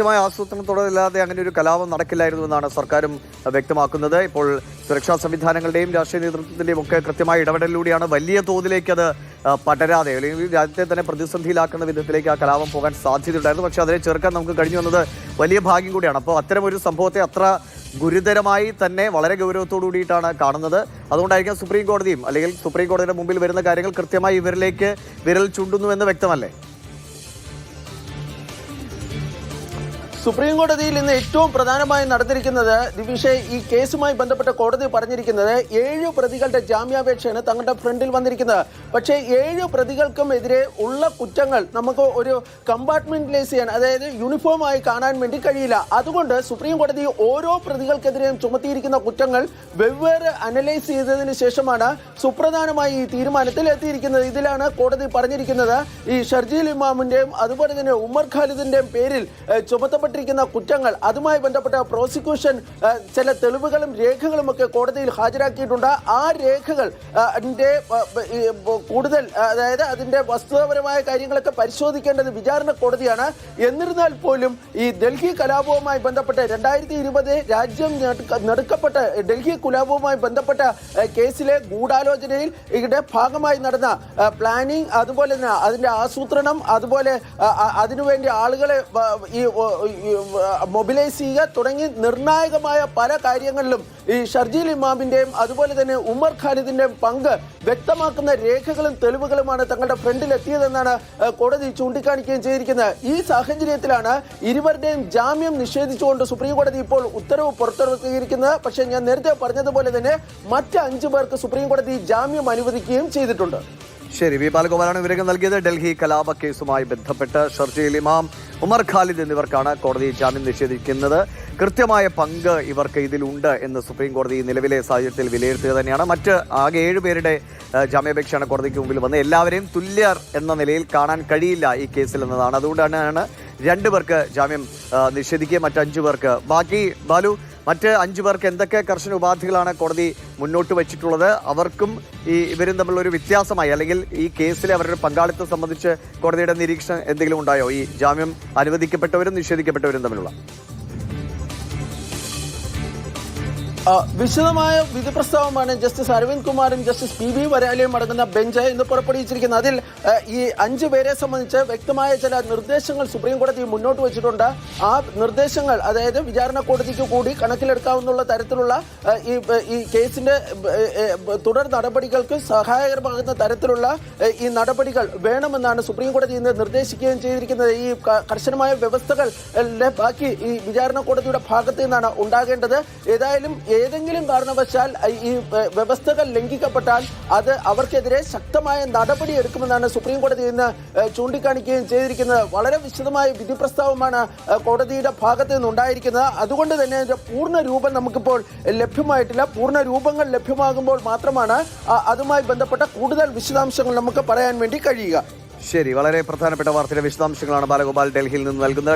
കൃത്യമായ ആസൂത്രണത്തോടെ ഇല്ലാതെ അങ്ങനെ ഒരു കലാപം നടക്കില്ലായിരുന്നു എന്നാണ് സർക്കാരും വ്യക്തമാക്കുന്നത്. ഇപ്പോൾ സുരക്ഷാ സംവിധാനങ്ങളുടെയും രാഷ്ട്രീയ നേതൃത്വത്തിന്റെയും ഒക്കെ കൃത്യമായ ഇടപെടലിലൂടെയാണ് വലിയ തോതിലേക്ക് അത് പടരാതെ അല്ലെങ്കിൽ രാജ്യത്തെ തന്നെ പ്രതിസന്ധിയിലാക്കുന്ന വിധത്തിലേക്ക് ആ കലാപം പോകാൻ സാധ്യതയുണ്ടായിരുന്നു. പക്ഷേ അതിനെ ചെറുക്കാൻ നമുക്ക് കഴിഞ്ഞു വന്നത് വലിയ ഭാഗ്യം കൂടിയാണ്. അപ്പോൾ അത്തരമൊരു സംഭവത്തെ അത്ര ഗുരുതരമായി തന്നെ വളരെ ഗൗരവത്തോടു കൂടിയിട്ടാണ് കാണുന്നത്. അതുകൊണ്ടായിരിക്കും സുപ്രീം കോടതിയും അല്ലെങ്കിൽ സുപ്രീം കോടതിയുടെ മുമ്പിൽ വരുന്ന കാര്യങ്ങൾ കൃത്യമായി ഇവരിലേക്ക് വിരൽ ചൂണ്ടുന്നു എന്ന് വ്യക്തമല്ലേ? സുപ്രീം കോടതിയിൽ ഇന്ന് ഏറ്റവും പ്രധാനമായി നടന്നിരിക്കുന്നത് ദിവിഷെ, ഈ കേസുമായി ബന്ധപ്പെട്ട കോടതി പറഞ്ഞിരിക്കുന്നത് 7 പ്രതികളുടെ ജാമ്യാപേക്ഷയാണ് തങ്ങളുടെ ഫ്രണ്ടിൽ വന്നിരിക്കുന്നത്. പക്ഷേ 7 പ്രതികൾക്കും എതിരെ ഉള്ള കുറ്റങ്ങൾ നമുക്ക് ഒരു കമ്പാർട്ട്മെന്റലൈസ് ചെയ്യാൻ, അതായത് യൂണിഫോം ആയി കാണാൻ വേണ്ടി കഴിയില്ല. അതുകൊണ്ട് സുപ്രീം കോടതി ഓരോ പ്രതികൾക്കെതിരെയും ചുമത്തിയിരിക്കുന്ന കുറ്റങ്ങൾ വെവ്വേറെ അനലൈസ് ചെയ്തതിന് ശേഷമാണ് സുപ്രധാനമായി ഈ തീരുമാനത്തിൽ എത്തിയിരിക്കുന്നത്. ഇതിലാണ് കോടതി പറഞ്ഞിരിക്കുന്നത് ഈ ഷർജീൽ ഇമാമിന്റെയും അതുപോലെ തന്നെ ഉമർ ഖാലിദിന്റെയും പേരിൽ ചുമത്തപ്പെട്ട കുറ്റങ്ങൾ, അതുമായി ബന്ധപ്പെട്ട പ്രോസിക്യൂഷൻ ചില തെളിവുകളും രേഖകളും ഒക്കെ കോടതിയിൽ ഹാജരാക്കിയിട്ടുണ്ട്. ആ രേഖകൾ കൂടുതൽ, അതായത് അതിന്റെ വസ്തുതാപരമായ കാര്യങ്ങളൊക്കെ പരിശോധിക്കേണ്ടത് വിചാരണ കോടതിയാണ്. എന്നിരുന്നാൽ പോലും ഈ ഡൽഹി കലാപവുമായി ബന്ധപ്പെട്ട് 2020 രാജ്യം നടുക്കപ്പെട്ട ഡൽഹി കലാപവുമായി ബന്ധപ്പെട്ട കേസിലെ ഗൂഢാലോചനയിൽ ഇതിന്റെ ഭാഗമായി നടന്ന പ്ലാനിംഗ്, അതുപോലെ തന്നെ അതിന്റെ ആസൂത്രണം, അതുപോലെ അതിനുവേണ്ടി ആളുകളെ ഈ മൊബിലൈസ് ചെയ്യുക തുടങ്ങി നിർണായകമായ പല കാര്യങ്ങളിലും ഈ ഷർജീൽ ഇമാമിന്റെയും അതുപോലെ തന്നെ ഉമർ ഖാലിദിന്റെയും പങ്ക് വ്യക്തമാക്കുന്ന രേഖകളും തെളിവുകളുമാണ് തങ്ങളുടെ ഫ്രണ്ടിൽ എത്തിയതെന്നാണ് കോടതി ചൂണ്ടിക്കാണിക്കുകയും ചെയ്തിരിക്കുന്നത്. ഈ സാഹചര്യത്തിലാണ് ഇരുവരുടെയും ജാമ്യം നിഷേധിച്ചുകൊണ്ട് സുപ്രീം കോടതി ഇപ്പോൾ ഉത്തരവ് പുറത്തിറക്കിയിരിക്കുന്നത്. പക്ഷേ ഞാൻ നേരത്തെ പറഞ്ഞതുപോലെ തന്നെ മറ്റ് 5 പേർക്ക് സുപ്രീം കോടതി ജാമ്യം അനുവദിക്കുകയും ചെയ്തിട്ടുണ്ട്. ശരി, വി ബാലഗോപാലാണ് വിവരങ്ങൾ നൽകിയത്. ഡൽഹി കലാപ കേസുമായി ബന്ധപ്പെട്ട് ഷർജീൽ ഇമാം, ഉമർ ഖാലിദ് എന്നിവർക്കാണ് കോടതി ജാമ്യം നിഷേധിക്കുന്നത്. കൃത്യമായ പങ്ക് ഇവർക്ക് ഇതിലുണ്ട് എന്ന് സുപ്രീം കോടതി നിലവിലെ സാഹചര്യത്തിൽ വിലയിരുത്തുക തന്നെയാണ്. മറ്റ് ആകെ 7 പേരുടെ ജാമ്യാപേക്ഷയാണ് കോടതിക്ക് മുമ്പിൽ വന്നത്. എല്ലാവരെയും തുല്യർ എന്ന നിലയിൽ കാണാൻ കഴിയില്ല ഈ കേസിൽ എന്നതാണ്. അതുകൊണ്ടാണ് 2 പേർക്ക് ജാമ്യം നിഷേധിക്കുക, മറ്റ് 5 പേർക്ക്. ബാക്കി ബാലു, മറ്റ് 5 പേർക്ക് എന്തൊക്കെ കർശന ഉപാധികളാണ് കോടതി മുന്നോട്ട് വെച്ചിട്ടുള്ളത്? അവർക്കും ഇവരും തമ്മിലൊരു വ്യത്യാസമായി അല്ലെങ്കിൽ ഈ കേസിലെ അവരുടെ പങ്കാളിത്തം സംബന്ധിച്ച് കോടതിയുടെ നിരീക്ഷണം എന്തെങ്കിലും ഉണ്ടായോ? ഈ ജാമ്യം അനുവദിക്കപ്പെട്ടവരും നിഷേധിക്കപ്പെട്ടവരും തമ്മിലുള്ള വിശദമായ വിധി പ്രസ്താവമാണ് ജസ്റ്റിസ് അരവിന്ദ് കുമാറും ജസ്റ്റിസ് PB വരാലയും അടങ്ങുന്ന ബെഞ്ച് ഇന്ന് പുറപ്പെടുവിച്ചിരിക്കുന്നത്. അതിൽ ഈ 5 പേരെ സംബന്ധിച്ച് വ്യക്തമായ ചില നിർദ്ദേശങ്ങൾ സുപ്രീം കോടതി മുന്നോട്ട് വെച്ചിട്ടുണ്ട്. ആ നിർദ്ദേശങ്ങൾ, അതായത് വിചാരണ കോടതിക്ക് കൂടി കണക്കിലെടുക്കാവുന്ന തരത്തിലുള്ള ഈ കേസിന്റെ തുടർ നടപടികൾക്ക് സഹായകരമാകുന്ന തരത്തിലുള്ള ഈ നടപടികൾ വേണമെന്നാണ് സുപ്രീം കോടതി ഇന്ന് നിർദ്ദേശിക്കുകയും ചെയ്തിരിക്കുന്നത്. ഈ കർശനമായ വ്യവസ്ഥകളുടെ ബാക്കി ഈ വിചാരണ കോടതിയുടെ ഭാഗത്ത് നിന്നാണ് ഉണ്ടാകേണ്ടത്. ഏതായാലും ഏതെങ്കിലും കാരണവശാൽ ഈ വ്യവസ്ഥകൾ ലംഘിക്കപ്പെട്ടാൽ അത് അവർക്കെതിരെ ശക്തമായ നടപടി എടുക്കുമെന്നാണ് സുപ്രീം കോടതി ഇന്ന് ചൂണ്ടിക്കാണിക്കുകയും ചെയ്തിരിക്കുന്നത്. വളരെ വിശദമായ വിധി പ്രസ്താവമാണ് കോടതിയുടെ ഭാഗത്ത് നിന്നുണ്ടായിരിക്കുന്നത്. അതുകൊണ്ട് തന്നെ അതിന്റെ പൂർണ്ണ രൂപം നമുക്കിപ്പോൾ ലഭ്യമായിട്ടില്ല. പൂർണ്ണ രൂപങ്ങൾ ലഭ്യമാകുമ്പോൾ മാത്രമാണ് അതുമായി ബന്ധപ്പെട്ട കൂടുതൽ വിശദാംശങ്ങൾ നമുക്ക് പറയാൻ വേണ്ടി കഴിയുക. ശരി, വളരെ പ്രധാനപ്പെട്ട വാർത്തയുടെ വിശദാംശങ്ങളാണ് ബാലഗോപാൽ ഡൽഹിയിൽ നിന്ന് നൽകുന്നത്.